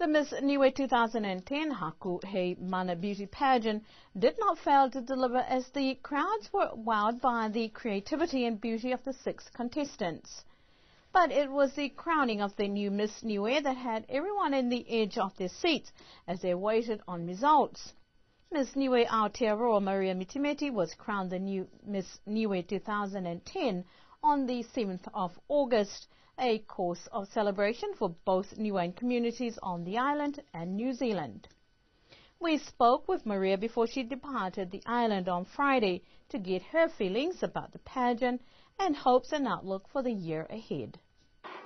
The Miss Niue 2010 Haku Hei Mana Beauty Pageant did not fail to deliver as the crowds were wowed by the creativity and beauty of the 6 contestants. But it was the crowning of the new Miss Niue that had everyone in the edge of their seats as they waited on results. Miss Niue Aotearoa Maria Mitimeti was crowned the new Miss Niue 2010 on the 7th of August, a course of celebration for both Niuean communities on the island and New Zealand. We spoke with Maria before she departed the island on Friday to get her feelings about the pageant and hopes and outlook for the year ahead.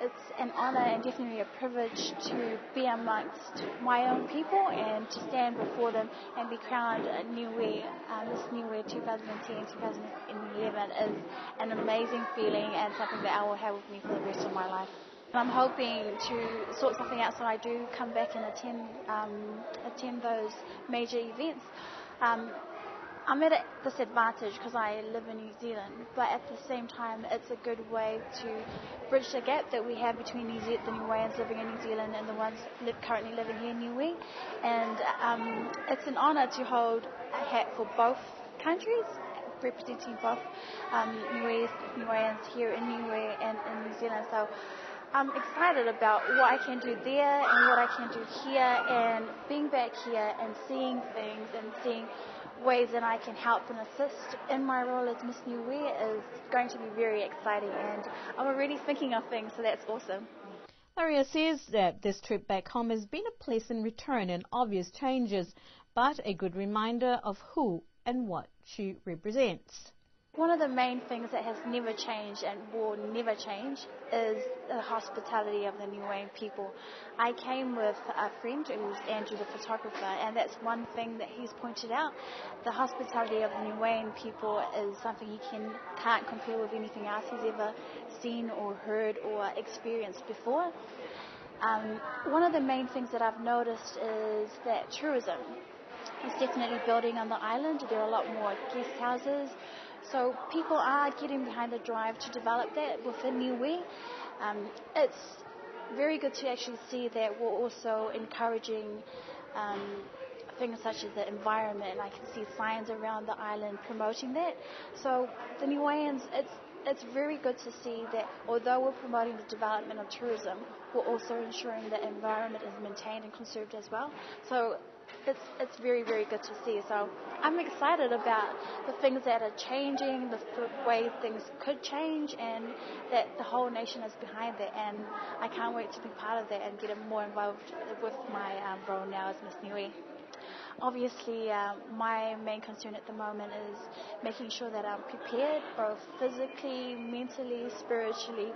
It's an honour and definitely a privilege to be amongst my own people and to stand before them and be crowned Miss Niue 2010-2011 is an amazing feeling and something that I will have with me for the rest of my life. I'm hoping to sort something out so I do come back and attend those major events. I'm at a disadvantage because I live in New Zealand, but at the same time it's a good way to bridge the gap that we have between the Niueans living in New Zealand and the ones currently living here in Niue. And it's an honour to hold a hat for both countries, representing both Niueans here in Niue and in New Zealand. So I'm excited about what I can do there and what I can do here, and being back here and seeing things and seeing ways that I can help and assist in my role as Miss Niue is going to be very exciting, and I'm already thinking of things, so that's awesome. Maria says that this trip back home has been a pleasant return and obvious changes, but a good reminder of who and what she represents. One of the main things that has never changed and will never change is the hospitality of the Niuean people. I came with a friend who's Andrew the photographer, and that's one thing that he's pointed out. The hospitality of the Niuean people is something he can't compare with anything else he's ever seen or heard or experienced before. One of the main things that I've noticed is that tourism is definitely building on the island. There are a lot more guest houses. So people are getting behind the drive to develop that within Niue. It's very good to actually see that we're also encouraging things such as the environment, and I can see signs around the island promoting that. So the Niueans, it's very good to see that although we're promoting the development of tourism, we're also ensuring the environment is maintained and conserved as well. So it's very, very good to see. So I'm excited about the things that are changing, the way things could change, and that the whole nation is behind that. And I can't wait to be part of that and get more involved with my role now as Miss Niue. Obviously, my main concern at the moment is making sure that I'm prepared, both physically, mentally, spiritually,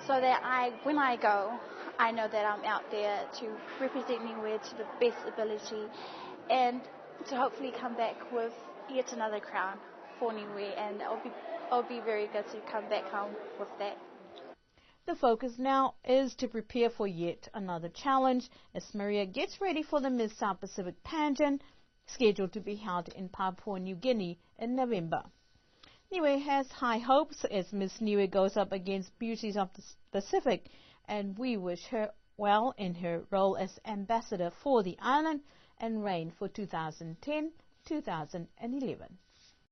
so that when I go, I know that I'm out there to represent Niue to the best ability and to hopefully come back with yet another crown for Niue, and it'll be very good to come back home with that. The focus now is to prepare for yet another challenge as Maria gets ready for the Miss South Pacific pageant, scheduled to be held in Papua New Guinea in November. Niue has high hopes as Miss Niue goes up against beauties of the Pacific, and we wish her well in her role as ambassador for the island and reign for 2010-2011.